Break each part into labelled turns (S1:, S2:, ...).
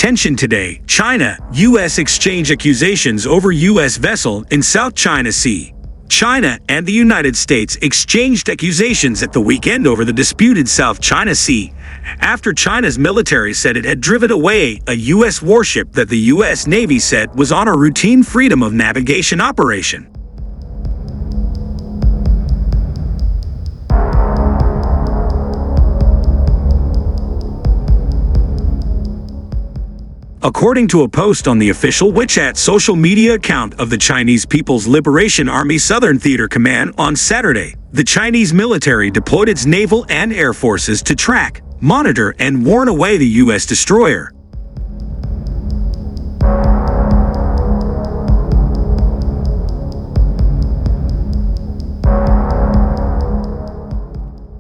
S1: tension today. China, U.S. exchange accusations over U.S. vessel in South China Sea. China and the United States exchanged accusations at the weekend over the disputed South China Sea, after China's military said it had driven away a U.S. warship that the U.S. Navy said was on a routine freedom of navigation operation. According to a post on the official WeChat social media account of the Chinese People's Liberation Army Southern Theater Command on Saturday, the Chinese military deployed its naval and air forces to track, monitor, and warn away the U.S. destroyer.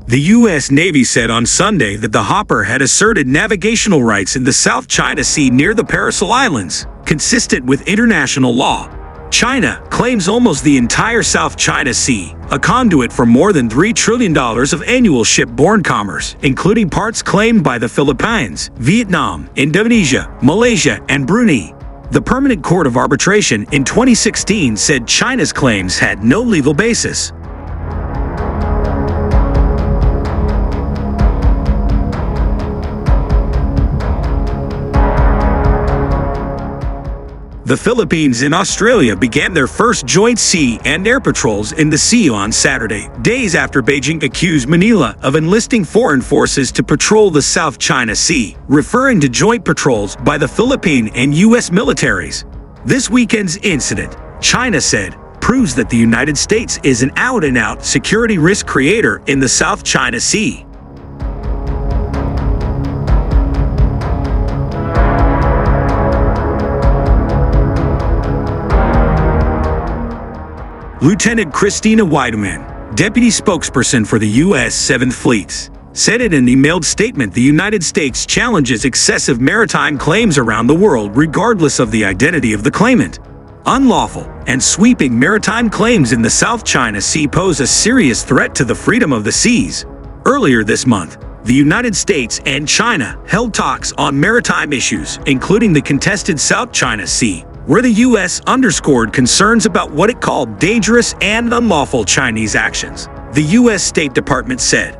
S1: The U.S. Navy said on Sunday that the Hopper had asserted navigational rights in the South China Sea near the Paracel Islands, consistent with international law. China claims almost the entire South China Sea, a conduit for more than $3 trillion of annual shipborne commerce, including parts claimed by the Philippines, Vietnam, Indonesia, Malaysia, and Brunei. The Permanent Court of Arbitration in 2016 said China's claims had no legal basis. The Philippines and Australia began their first joint sea and air patrols in the sea on Saturday, days after Beijing accused Manila of enlisting foreign forces to patrol the South China Sea, referring to joint patrols by the Philippine and U.S. militaries. This weekend's incident, China said, proves that the United States is an out-and-out security risk creator in the South China Sea. Lieutenant Christina Weidemann, deputy spokesperson for the U.S. 7th Fleet, said in an emailed statement the United States challenges excessive maritime claims around the world regardless of the identity of the claimant. Unlawful and sweeping maritime claims in the South China Sea pose a serious threat to the freedom of the seas. Earlier this month, the United States and China held talks on maritime issues, including the contested South China Sea, where the U.S. underscored concerns about what it called dangerous and unlawful Chinese actions, the U.S. State Department said.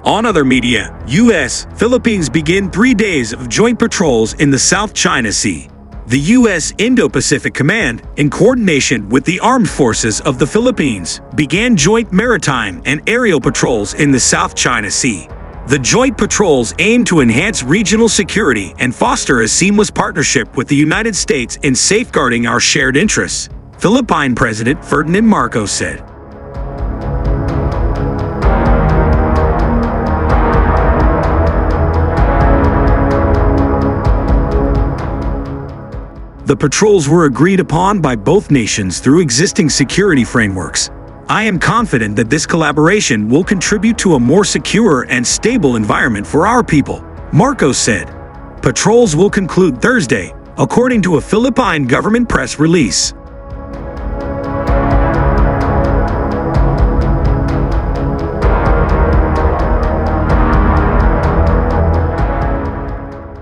S1: On other media, U.S. Philippines begin 3 days of joint patrols in the South China Sea. The U.S. Indo-Pacific Command, in coordination with the Armed Forces of the Philippines, began joint maritime and aerial patrols in the South China Sea. The joint patrols aim to enhance regional security and foster a seamless partnership with the United States in safeguarding our shared interests, Philippine President Ferdinand Marcos said. The patrols were agreed upon by both nations through existing security frameworks. I am confident that this collaboration will contribute to a more secure and stable environment for our people, Marcos said. Patrols will conclude Thursday, according to a Philippine government press release.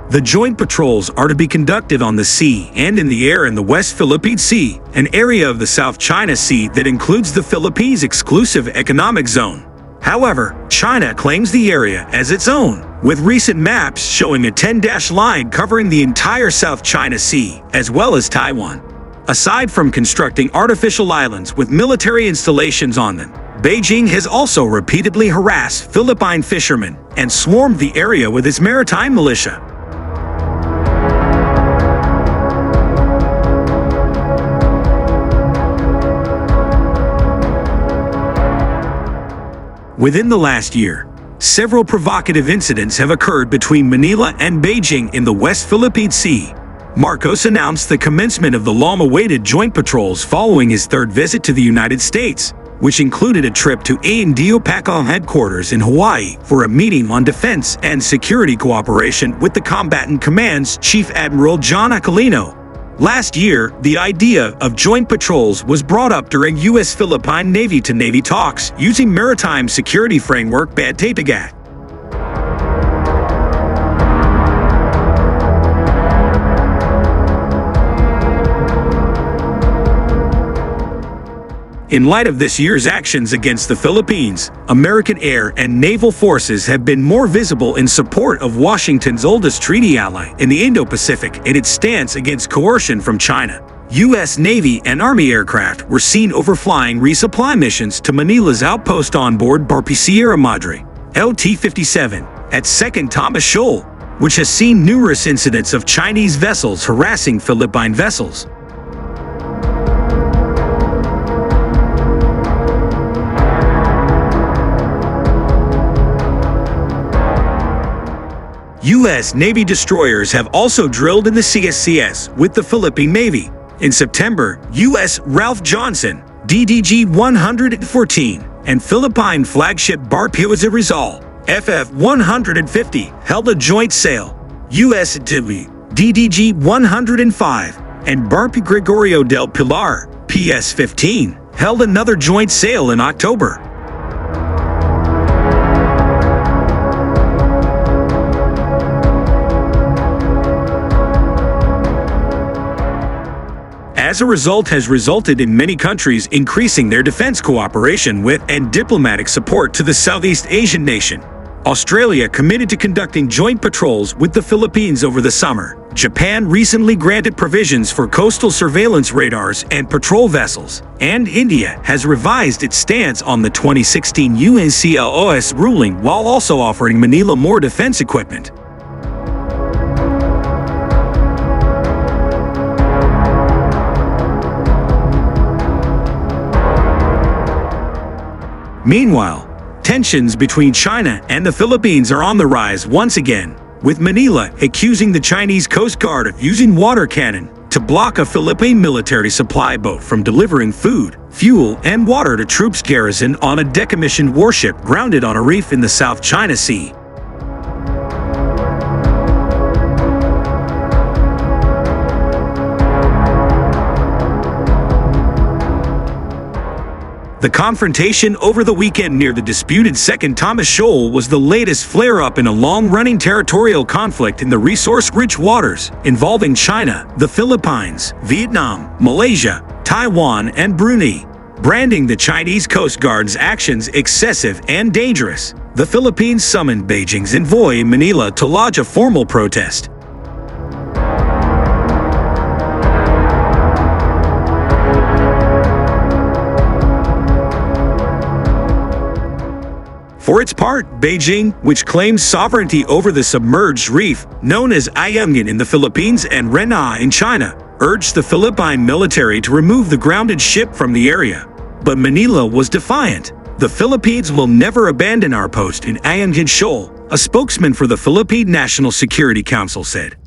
S1: The joint patrols are to be conducted on the sea and in the air in the West Philippine Sea, an area of the South China Sea that includes the Philippines' exclusive economic zone. However, China claims the area as its own, with recent maps showing a 10-dash line covering the entire South China Sea, as well as Taiwan. Aside from constructing artificial islands with military installations on them, Beijing has also repeatedly harassed Philippine fishermen and swarmed the area with its maritime militia. Within the last year, several provocative incidents have occurred between Manila and Beijing in the West Philippine Sea. Marcos announced the commencement of the long-awaited joint patrols following his third visit to the United States, which included a trip to INDOPACOM headquarters in Hawaii for a meeting on defense and security cooperation with the Combatant Command's Chief Admiral John Aquilino. Last year, the idea of joint patrols was brought up during U.S.-Philippine Navy-to-Navy talks using Maritime Security Framework BADTAPAGAT. In light of this year's actions against the Philippines, American air and naval forces have been more visible in support of Washington's oldest treaty ally in the Indo-Pacific in its stance against coercion from China. U.S. Navy and Army aircraft were seen overflying resupply missions to Manila's outpost on board Barp Sierra Madre, LT-57, at 2nd Thomas Shoal, which has seen numerous incidents of Chinese vessels harassing Philippine vessels. U.S. Navy destroyers have also drilled in the CSCS with the Philippine Navy. In September, U.S. Ralph Johnson, DDG-114, and Philippine flagship Barp Rizal, FF-150, held a joint sail. U.S. DDG-105 and Barp Gregorio del Pilar, PS-15, held another joint sail in October. As a result has resulted in many countries increasing their defense cooperation with and diplomatic support to the Southeast Asian nation. Australia committed to conducting joint patrols with the Philippines over the summer. Japan recently granted provisions for coastal surveillance radars and patrol vessels. And India has revised its stance on the 2016 UNCLOS ruling while also offering Manila more defense equipment. Meanwhile, tensions between China and the Philippines are on the rise once again, with Manila accusing the Chinese Coast Guard of using water cannon to block a Philippine military supply boat from delivering food, fuel, and water to troops garrisoned on a decommissioned warship grounded on a reef in the South China Sea. The confrontation over the weekend near the disputed 2nd Thomas Shoal was the latest flare-up in a long-running territorial conflict in the resource-rich waters involving China, the Philippines, Vietnam, Malaysia, Taiwan, and Brunei. Branding the Chinese Coast Guard's actions excessive and dangerous, the Philippines summoned Beijing's envoy in Manila to lodge a formal protest. For its part, Beijing, which claims sovereignty over the submerged reef known as Ayungin in the Philippines and Rena in China, urged the Philippine military to remove the grounded ship from the area. But Manila was defiant. The Philippines will never abandon our post in Ayungin Shoal, a spokesman for the Philippine National Security Council said.